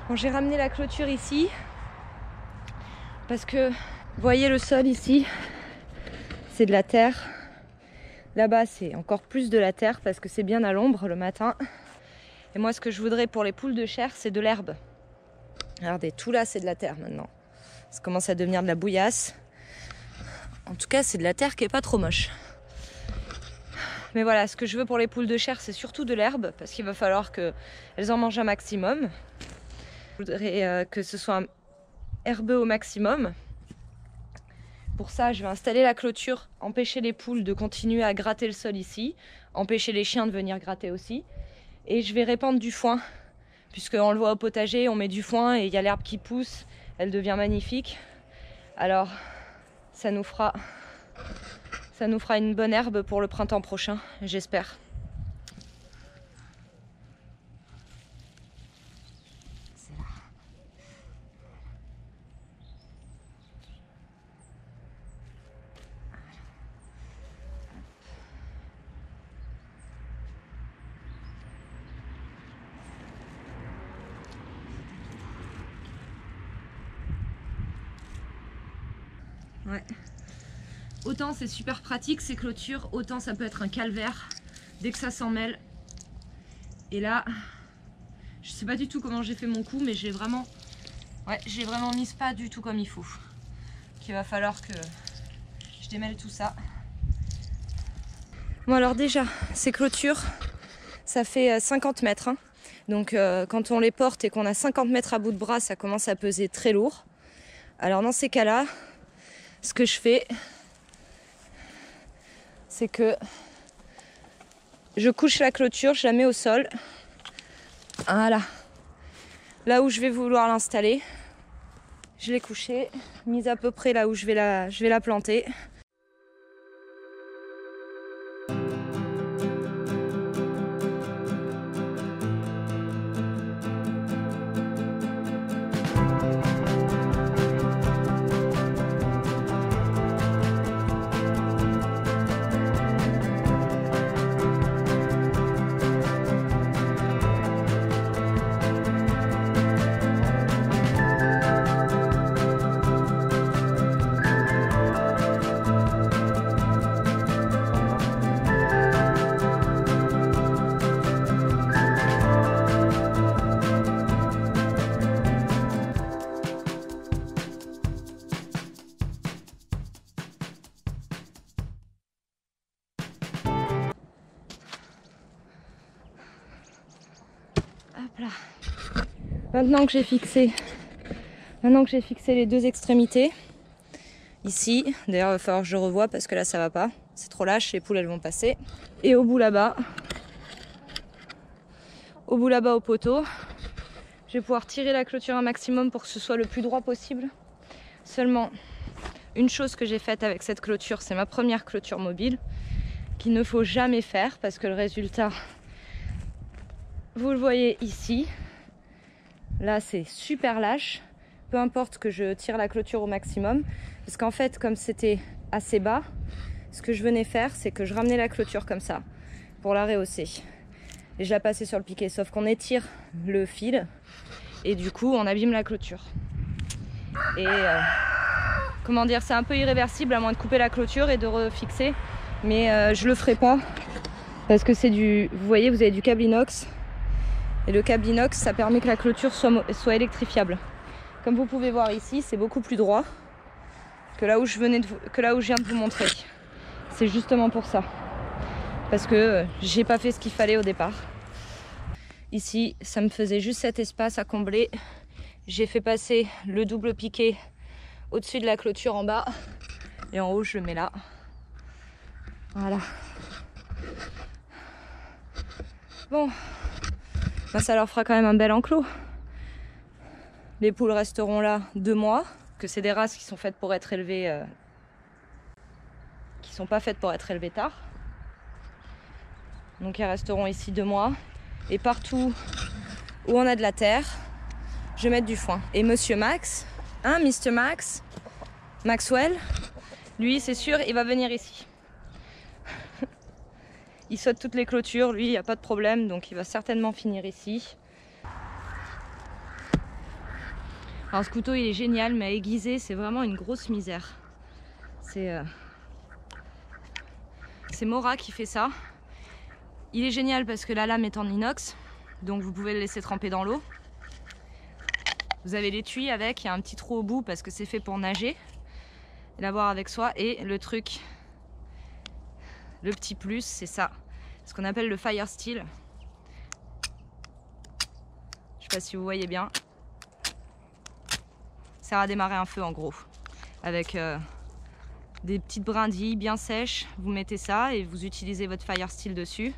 Bon, j'ai ramené la clôture ici parce que vous voyez le sol ici, c'est de la terre. Là-bas, c'est encore plus de la terre parce que c'est bien à l'ombre le matin. Et moi, ce que je voudrais pour les poules de chair, c'est de l'herbe. Regardez, tout là, c'est de la terre maintenant. Ça commence à devenir de la bouillasse. En tout cas, c'est de la terre qui est pas trop moche. Mais voilà, ce que je veux pour les poules de chair, c'est surtout de l'herbe parce qu'il va falloir qu'elles en mangent un maximum. Je voudrais que ce soit herbeux au maximum. Pour ça, je vais installer la clôture, empêcher les poules de continuer à gratter le sol ici, empêcher les chiens de venir gratter aussi. Et je vais répandre du foin, puisqu'on le voit au potager, on met du foin et il y a l'herbe qui pousse, elle devient magnifique. Alors, ça nous fera une bonne herbe pour le printemps prochain, j'espère. Ouais. Autant c'est super pratique ces clôtures, autant ça peut être un calvaire dès que ça s'en mêle. Et là, je sais pas du tout comment j'ai fait mon coup, mais j'ai vraiment mis pas du tout comme il faut. Il va falloir que je démêle tout ça. Bon alors déjà, ces clôtures, ça fait 50 mètres. Hein. Donc quand on les porte et qu'on a 50 mètres à bout de bras, ça commence à peser très lourd. Alors dans ces cas-là, ce que je fais, c'est que je couche la clôture, je la mets au sol. Voilà. Là où je vais vouloir l'installer, je l'ai couchée, mise à peu près là où je vais la planter. Hop là. Maintenant que j'ai fixé les deux extrémités, ici, d'ailleurs il va falloir que je revoie parce que là ça va pas, c'est trop lâche, les poules elles vont passer. Et au bout là-bas au poteau, je vais pouvoir tirer la clôture un maximum pour que ce soit le plus droit possible. Seulement, une chose que j'ai faite avec cette clôture, c'est ma première clôture mobile, qu'il ne faut jamais faire parce que le résultat, vous le voyez ici, là c'est super lâche, peu importe que je tire la clôture au maximum, parce qu'en fait comme c'était assez bas, ce que je venais faire c'est que je ramenais la clôture comme ça, pour la rehausser. Et je la passais sur le piquet, sauf qu'on étire le fil, et du coup on abîme la clôture. Et comment dire, c'est un peu irréversible à moins de couper la clôture et de refixer, mais je le ferai pas, parce que c'est du, vous voyez, vous avez du câble inox. Et le câble inox, ça permet que la clôture soit électrifiable. Comme vous pouvez voir ici, c'est beaucoup plus droit que là où je viens de vous montrer. C'est justement pour ça. Parce que j'ai pas fait ce qu'il fallait au départ. Ici, ça me faisait juste cet espace à combler. J'ai fait passer le double piquet au-dessus de la clôture en bas. Et en haut, je le mets là. Voilà. Bon. Ben, ça leur fera quand même un bel enclos. Les poules resteront là 2 mois, que c'est des races qui sont faites pour être élevées, qui sont pas faites pour être élevées tard. Donc elles resteront ici 2 mois. Et partout où on a de la terre, je vais mettre du foin. Et Monsieur Max, hein, Mr. Max, Maxwell, lui c'est sûr, il va venir ici. Il saute toutes les clôtures, lui, il n'y a pas de problème, donc il va certainement finir ici. Alors ce couteau il est génial, mais à aiguiser c'est vraiment une grosse misère. C'est Mora qui fait ça. Il est génial parce que la lame est en inox, donc vous pouvez le laisser tremper dans l'eau. Vous avez l'étui avec, il y a un petit trou au bout parce que c'est fait pour nager. Et l'avoir avec soi. Et le truc, le petit plus, c'est ça. Ce qu'on appelle le fire steel. Je sais pas si vous voyez bien. Ça sert à démarrer un feu en gros. Avec des petites brindilles bien sèches. Vous mettez ça et vous utilisez votre fire steel dessus.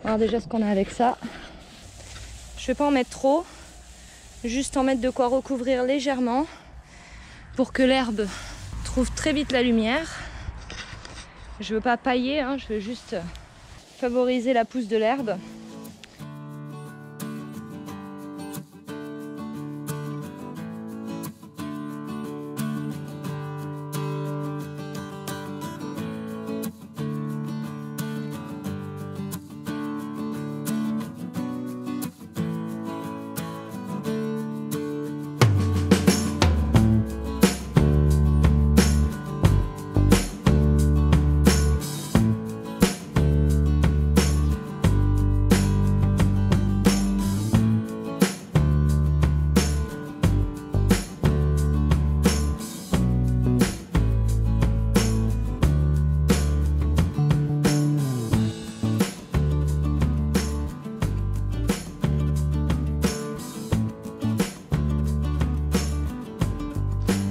Alors déjà ce qu'on a avec ça, je ne vais pas en mettre trop, juste en mettre de quoi recouvrir légèrement pour que l'herbe trouve très vite la lumière. Je veux pas pailler, hein, je veux juste favoriser la pousse de l'herbe.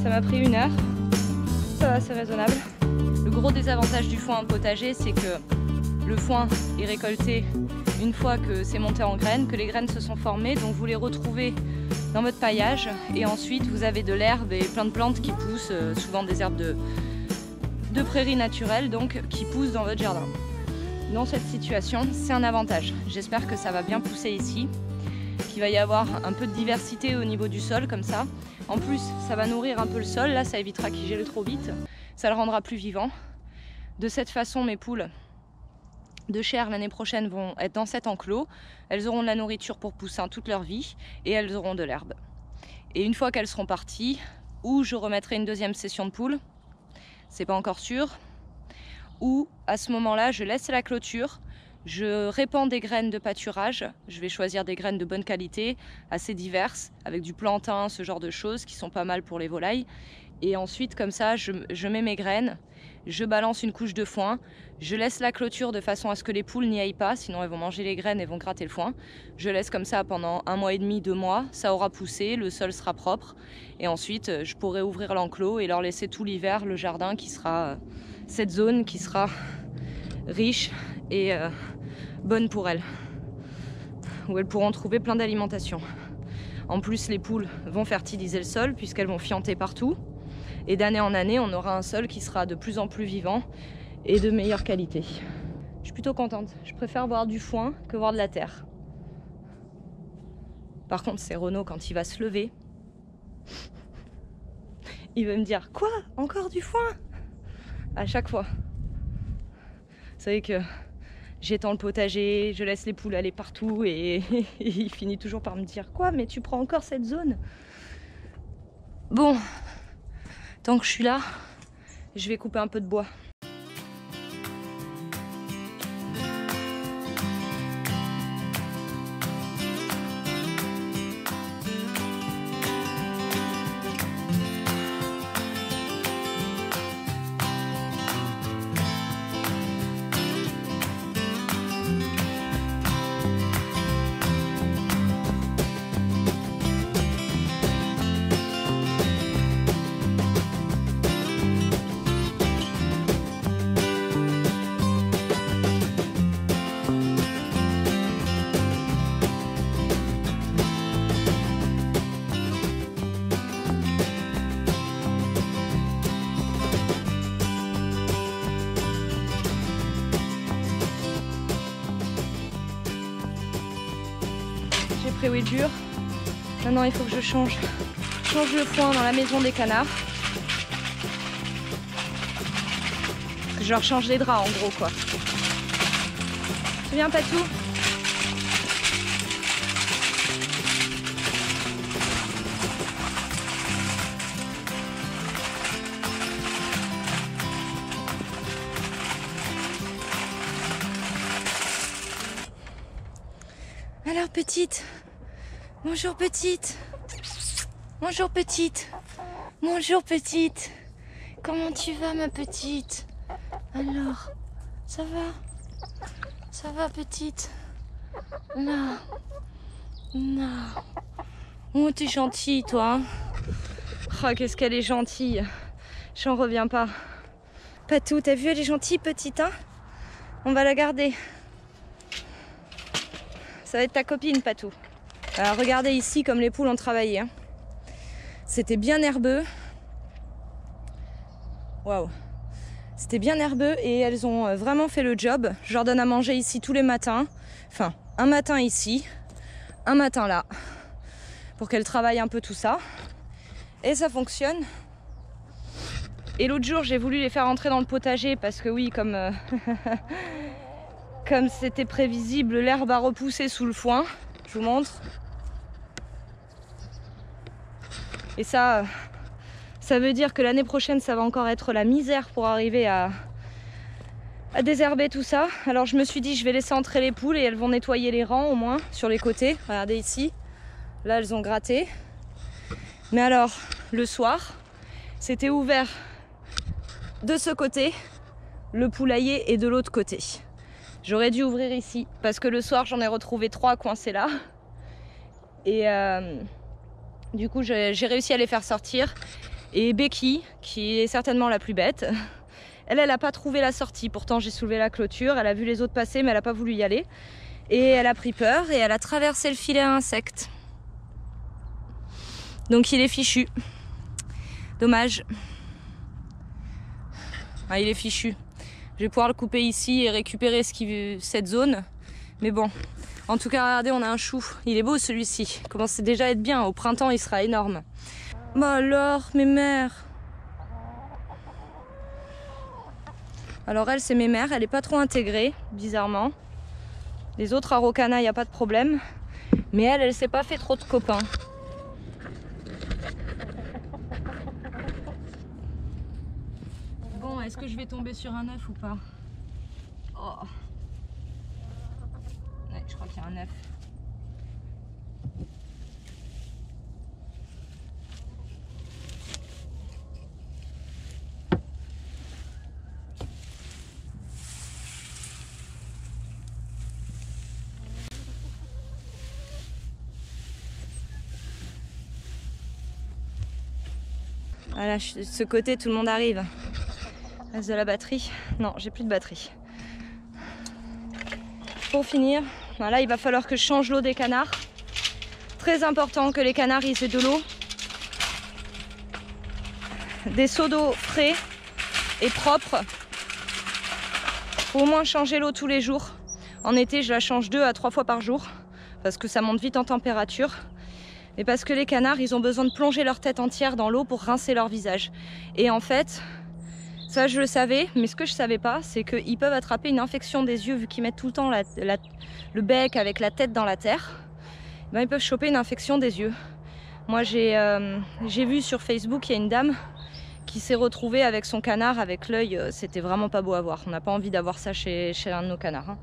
Ça m'a pris 1 heure, ça va, c'est raisonnable. Le gros désavantage du foin en potager, c'est que le foin est récolté une fois que c'est monté en graines, que les graines se sont formées, donc vous les retrouvez dans votre paillage et ensuite vous avez de l'herbe et plein de plantes qui poussent, souvent des herbes de prairies naturelles, donc qui poussent dans votre jardin. Dans cette situation, c'est un avantage. J'espère que ça va bien pousser ici, qu'il va y avoir un peu de diversité au niveau du sol comme ça. En plus, ça va nourrir un peu le sol, là ça évitera qu'il gèle trop vite, ça le rendra plus vivant. De cette façon, mes poules de chair l'année prochaine vont être dans cet enclos, elles auront de la nourriture pour pousser toute leur vie et elles auront de l'herbe. Et une fois qu'elles seront parties, ou je remettrai une deuxième session de poules, c'est pas encore sûr, ou à ce moment-là je laisse la clôture, je répands des graines de pâturage, je vais choisir des graines de bonne qualité, assez diverses, avec du plantain, ce genre de choses qui sont pas mal pour les volailles. Et ensuite comme ça je mets mes graines, je balance une couche de foin, je laisse la clôture de façon à ce que les poules n'y aillent pas, sinon elles vont manger les graines et vont gratter le foin. Je laisse comme ça pendant 1 mois et demi, 2 mois, ça aura poussé, le sol sera propre et ensuite je pourrai ouvrir l'enclos et leur laisser tout l'hiver le jardin qui sera, cette zone qui sera riche et bonne pour elles, où elles pourront trouver plein d'alimentation. En plus les poules vont fertiliser le sol puisqu'elles vont fienter partout. Et d'année en année, on aura un sol qui sera de plus en plus vivant et de meilleure qualité. Je suis plutôt contente. Je préfère voir du foin que voir de la terre. Par contre, c'est Renaud, quand il va se lever, il va me dire « Quoi? Encore du foin ?» À chaque fois. Vous savez que j'étends le potager, je laisse les poules aller partout et il finit toujours par me dire « Quoi? Mais tu prends encore cette zone ?» Bon. Tant que je suis là, je vais couper un peu de bois. est dur. Maintenant il faut que je change le foin dans la maison des canards. Je leur change les draps en gros quoi. Tu viens Patou? Alors petite, bonjour petite, bonjour petite, bonjour petite, comment tu vas ma petite? Alors, ça va petite? Non, non, oh t'es gentille toi, hein. Oh qu'est-ce qu'elle est gentille, j'en reviens pas. Patou, t'as vu elle est gentille petite hein? On va la garder. Ça va être ta copine, Patou. Alors, regardez ici comme les poules ont travaillé. Hein. C'était bien herbeux. Waouh. C'était bien herbeux et elles ont vraiment fait le job. Je leur donne à manger ici tous les matins. Enfin, un matin ici, un matin là. Pour qu'elles travaillent un peu tout ça. Et ça fonctionne. Et l'autre jour, j'ai voulu les faire entrer dans le potager parce que oui, comme... Comme c'était prévisible, l'herbe a repoussé sous le foin. Je vous montre. Et ça veut dire que l'année prochaine, ça va encore être la misère pour arriver à désherber tout ça. Alors je me suis dit, je vais laisser entrer les poules et elles vont nettoyer les rangs au moins sur les côtés. Regardez ici. Là, elles ont gratté. Mais alors, le soir, c'était ouvert de ce côté. Le poulailler est de l'autre côté. J'aurais dû ouvrir ici parce que le soir j'en ai retrouvé 3 coincés là et du coup j'ai réussi à les faire sortir et Becky qui est certainement la plus bête, elle a pas trouvé la sortie, pourtant j'ai soulevé la clôture, elle a vu les autres passer mais elle a pas voulu y aller et elle a pris peur et elle a traversé le filet à insectes, donc il est fichu, dommage. Ah, il est fichu. Je vais pouvoir le couper ici et récupérer cette zone. Mais bon, en tout cas, regardez, on a un chou. Il est beau celui-ci. Il commence déjà à être bien. Au printemps, il sera énorme. Bah alors, mes mères. Alors elle, c'est mes mères. Elle n'est pas trop intégrée, bizarrement. Les autres Araucana, il n'y a pas de problème. Mais elle s'est pas fait trop de copains. Est-ce que je vais tomber sur un œuf ou pas? Oh. Ouais, je crois qu'il y a un œuf. Voilà, de ce côté, tout le monde arrive. Reste de la batterie. Non, j'ai plus de batterie. Pour finir, voilà, il va falloir que je change l'eau des canards. Très important que les canards ils aient de l'eau. Des seaux d'eau frais et propres. Faut au moins changer l'eau tous les jours. En été, je la change 2 à 3 fois par jour parce que ça monte vite en température. Et parce que les canards, ils ont besoin de plonger leur tête entière dans l'eau pour rincer leur visage. Et en fait, ça je le savais, mais ce que je savais pas, c'est qu'ils peuvent attraper une infection des yeux vu qu'ils mettent tout le temps le bec avec la tête dans la terre. Ben, ils peuvent choper une infection des yeux. Moi j'ai vu sur Facebook, il y a une dame qui s'est retrouvée avec son canard avec l'œil, c'était vraiment pas beau à voir. On n'a pas envie d'avoir ça chez un de nos canards. Hein.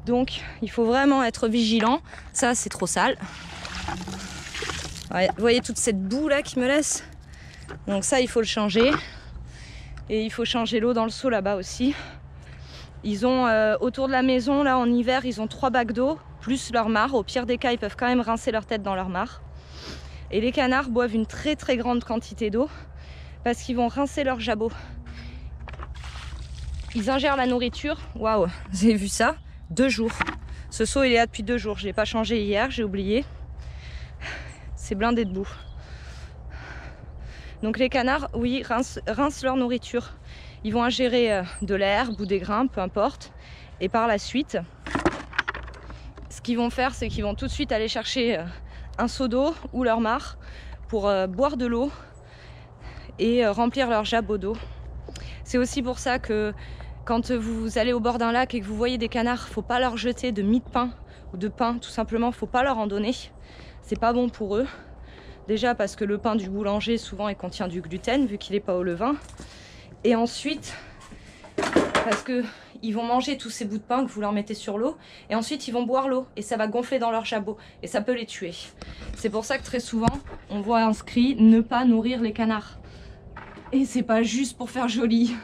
Donc il faut vraiment être vigilant. Ça c'est trop sale. Ouais, vous voyez toute cette boue là qui me laisse. Donc ça il faut le changer. Et il faut changer l'eau dans le seau là-bas aussi. Ils ont autour de la maison, là en hiver, ils ont 3 bacs d'eau, plus leur mare. Au pire des cas, ils peuvent quand même rincer leur tête dans leur mare. Et les canards boivent une très très grande quantité d'eau parce qu'ils vont rincer leur jabot. Ils ingèrent la nourriture. Waouh, vous avez vu ça? 2 jours. Ce seau il est là depuis 2 jours. Je l'ai pas changé hier, j'ai oublié. C'est blindé de boue. Donc les canards, oui, rincent leur nourriture. Ils vont ingérer de l'herbe ou des grains, peu importe. Et par la suite, ce qu'ils vont faire, c'est qu'ils vont tout de suite aller chercher un seau d'eau ou leur mare pour boire de l'eau et remplir leur jabot d'eau. C'est aussi pour ça que quand vous allez au bord d'un lac et que vous voyez des canards, faut pas leur jeter de mie de pain ou de pain, tout simplement, faut pas leur en donner. C'est pas bon pour eux. Déjà parce que le pain du boulanger souvent il contient du gluten vu qu'il n'est pas au levain. Et ensuite parce que ils vont manger tous ces bouts de pain que vous leur mettez sur l'eau et ensuite ils vont boire l'eau et ça va gonfler dans leur jabot et ça peut les tuer. C'est pour ça que très souvent on voit inscrit ne pas nourrir les canards. Et c'est pas juste pour faire joli.